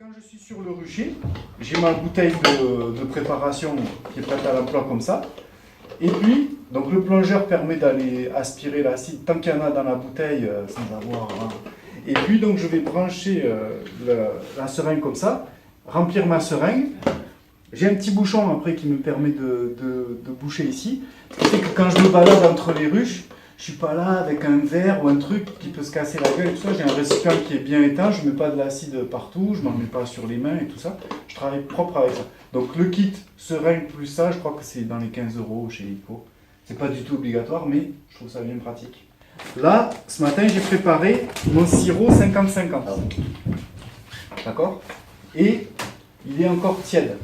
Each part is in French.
Quand je suis sur le rucher, j'ai ma bouteille de préparation qui est prête à l'emploi comme ça. Et puis, donc le plongeur permet d'aller aspirer l'acide tant qu'il y en a dans la bouteille sans avoir... Hein. Et puis donc je vais brancher la seringue comme ça, remplir ma seringue. J'ai un petit bouchon après qui me permet de boucher ici. Ce qui fait que quand je me balade entre les ruches, je suis pas là avec un verre ou un truc qui peut se casser la gueule et tout ça. J'ai un récipient qui est bien éteint, je mets pas de l'acide partout, je m'en mets pas sur les mains et tout ça. Je travaille propre avec ça. Donc le kit seringue plus ça, je crois que c'est dans les 15 € chez Eco. C'est pas du tout obligatoire, mais je trouve ça bien pratique. Là, ce matin, j'ai préparé mon sirop 50-50. D'accord? Et il est encore tiède.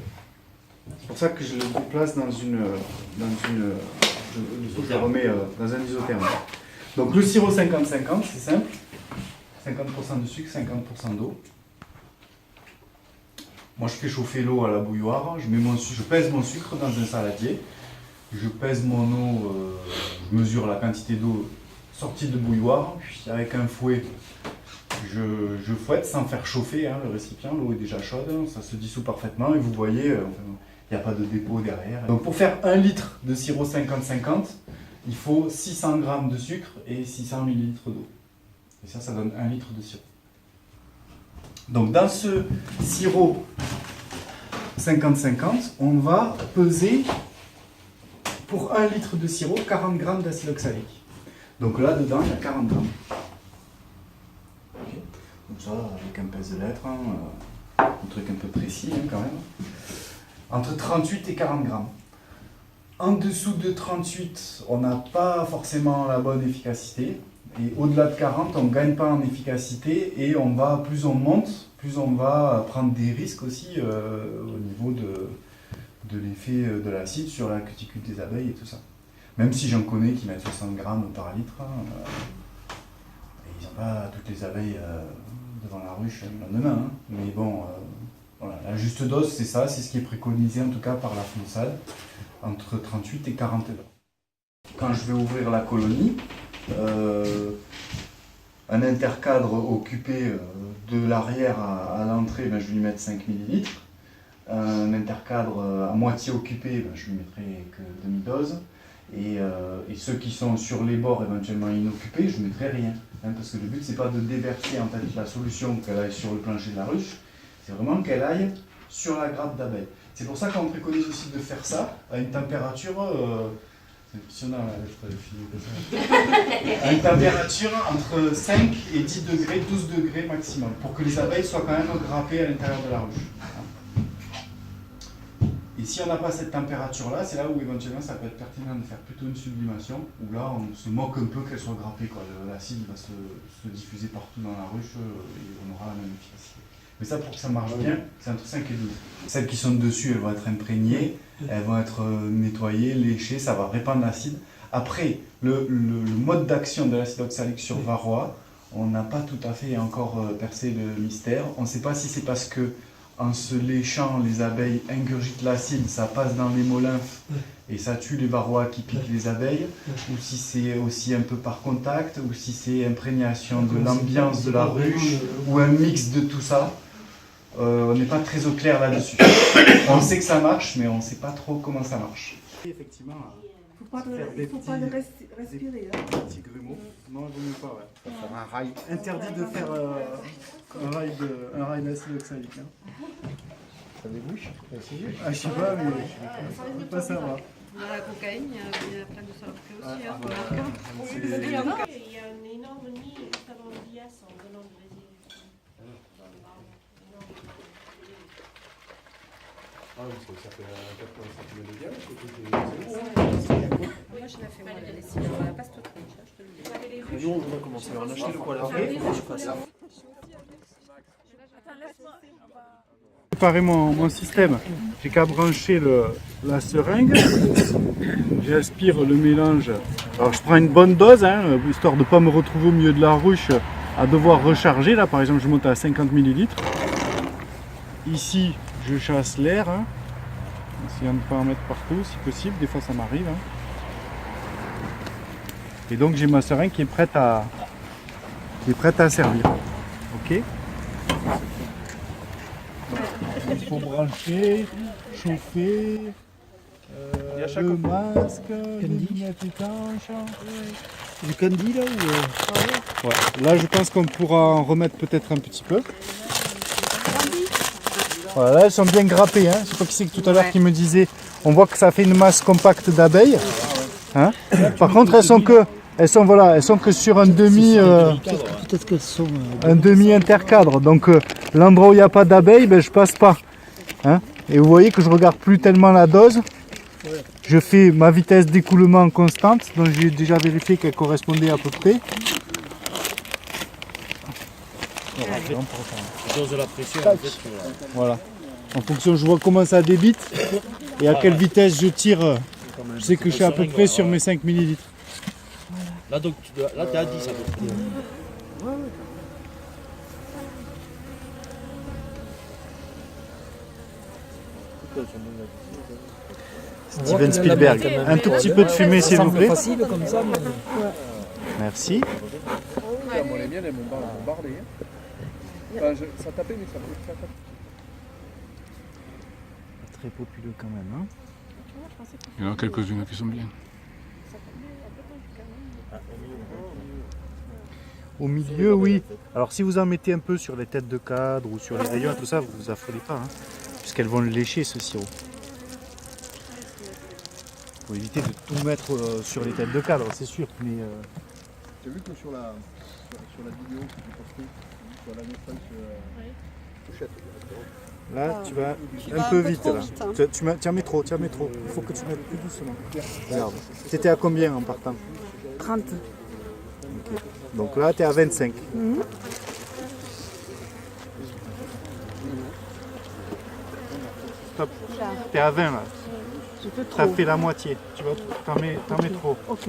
C'est pour ça que je le déplace dans une je le remets dans un isotherme. Donc le sirop 50-50, c'est simple. 50% de sucre, 50% d'eau. Moi je fais chauffer l'eau à la bouilloire, je pèse mon sucre dans un saladier, je pèse mon eau, je mesure la quantité d'eau sortie de bouilloire, puis avec un fouet, je fouette sans faire chauffer le récipient, l'eau est déjà chaude, ça se dissout parfaitement et vous voyez, il n'y a pas de dépôt derrière. Donc pour faire 1 litre de sirop 50-50, il faut 600 g de sucre et 600 ml d'eau. Et ça donne 1 litre de sirop. Donc dans ce sirop 50-50, on va peser pour 1 litre de sirop 40 g d'acide oxalique. Donc là dedans il y a 40 g. Okay. Donc ça avec un pèse-lettre, un truc un peu précis quand même. Entre 38 et 40 grammes. En dessous de 38, on n'a pas forcément la bonne efficacité. Et au-delà de 40, on ne gagne pas en efficacité. Et plus on monte, plus on va prendre des risques aussi au niveau de l'effet de l'acide sur la cuticule des abeilles et tout ça. Même si j'en connais qui mettent 60 grammes par litre. Et ils n'ont pas toutes les abeilles devant la ruche le lendemain. Mais bon... Voilà, la juste dose, c'est ça, c'est ce qui est préconisé en tout cas par la FNOSAD, entre 38 et 40 grammes. Quand je vais ouvrir la colonie, un intercadre occupé de l'arrière à l'entrée, je vais lui mettre 5 ml. Un intercadre à moitié occupé, je lui mettrai que demi-dose. Et ceux qui sont sur les bords éventuellement inoccupés, je ne mettrai rien. Parce que le but, c'est pas de déverser en fait, la solution qu'elle aille sur le plancher de la ruche. C'est vraiment qu'elle aille sur la grappe d'abeille. C'est pour ça qu'on préconise aussi de faire ça à une température, c'est impressionnant à une température entre 5 et 10 degrés, 12 degrés maximum, pour que les abeilles soient quand même grappées à l'intérieur de la ruche. Et si on n'a pas cette température-là, c'est là où éventuellement ça peut être pertinent de faire plutôt une sublimation, où là on se moque un peu qu'elle soit grappée. L'acide va se diffuser partout dans la ruche et on aura la même efficacité. Mais ça, pour que ça marche bien, c'est entre 5 et 12. Celles qui sont dessus, elles vont être imprégnées, elles vont être nettoyées, léchées, ça va répandre l'acide. Après, le mode d'action de l'acide oxalique sur varroa, on n'a pas tout à fait encore percé le mystère. On ne sait pas si c'est parce que en se léchant, les abeilles ingurgitent l'acide, ça passe dans l'hémolymphe et ça tue les varroas qui piquent les abeilles, ou si c'est aussi un peu par contact, ou si c'est imprégnation de l'ambiance de la ruche, ou un mix de tout ça. On n'est pas très au clair là-dessus. On sait que ça marche, mais on ne sait pas trop comment ça marche. Effectivement, il ne faut pas le respirer. Des petits grumeaux. Non, il ne vaut mieux pas, ouais. Faire un rail. Interdit de faire un rail d'acide oxalique. Ça débouche? Je sais pas, mais je ne peux pas savoir. Il y a la cocaïne, il y a plein de saloperies aussi. Il y a un énorme nid juste avant le Dias en venant du Brésil. Ah oui, parce que ça fait 80 cm de diamètre. Moi je l'ai fait, moi, les cils, pas toute riche, je te le dis. Nous, on va commencer à en acheter le poil après, il faut que je fasse ça. Préparer mon système, j'ai qu'à brancher la seringue, j'aspire le mélange. Alors je prends une bonne dose, histoire de ne pas me retrouver au milieu de la ruche à devoir recharger. Là par exemple je monte à 50 ml. Ici je chasse l'air, essayant de ne pas en mettre partout si possible, des fois ça m'arrive. Et donc j'ai ma seringue qui est prête à servir. Ok. faut brancher, chauffer, le masque, les lunettes étanches. Du candy là ou Ouais. Là, je pense qu'on pourra en remettre peut-être un petit peu. Voilà, là, elles sont bien grappées. Hein. Je sais pas qui c'est que tout à l'heure qui me disait. On voit que ça fait une masse compacte d'abeilles. Hein. Par contre, elles sont que sur un demi. peut-être qu'elles sont. Un demi intercadre. Donc l'endroit où il n'y a pas d'abeilles, ben, je passe pas. Hein. Et vous voyez que je regarde plus tellement la dose. Je fais ma vitesse d'écoulement constante, donc j'ai déjà vérifié qu'elle correspondait à peu près. Dose de la pression, Voilà. En fonction, je vois comment ça débite et à quelle vitesse je tire. Je sais que je suis à peu près sur mes 5 millilitres. Là, donc, là, t'es à 10 à peu près. Steven Spielberg, un tout petit peu de fumée s'il vous plaît. Facile comme ça. Merci. Moi, les miennes, elles m'ont bombardé. Enfin, ça tapait, mais ça fait pas. Très populeux quand même. Hein. Il y en a quelques-unes qui sont bien. Au milieu, oui. Alors si vous en mettez un peu sur les têtes de cadre ou sur les rayons et tout ça, vous vous affolez pas, hein, puisqu'elles vont le lécher ce sirop. Il faut éviter de tout mettre sur les têtes de cadre, c'est sûr. Mais J'ai vu que sur la vidéo que j'ai postée, sur la message pochette. là, tu vas un peu vite. Là. Tu en mets trop, Il faut que tu mettes plus doucement. Regarde. C'était à combien en partant? 30. Okay. Donc là, tu es à 25. Stop. Tu es à 20 là. Tu as fait la moitié. Tu vois, t'en mets trop. Ok.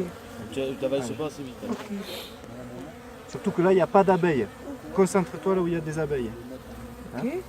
Tu n'avances pas assez vite. Ok. Surtout que là, il n'y a pas d'abeilles. Concentre-toi là où il y a des abeilles. Hein? Ok. Allez.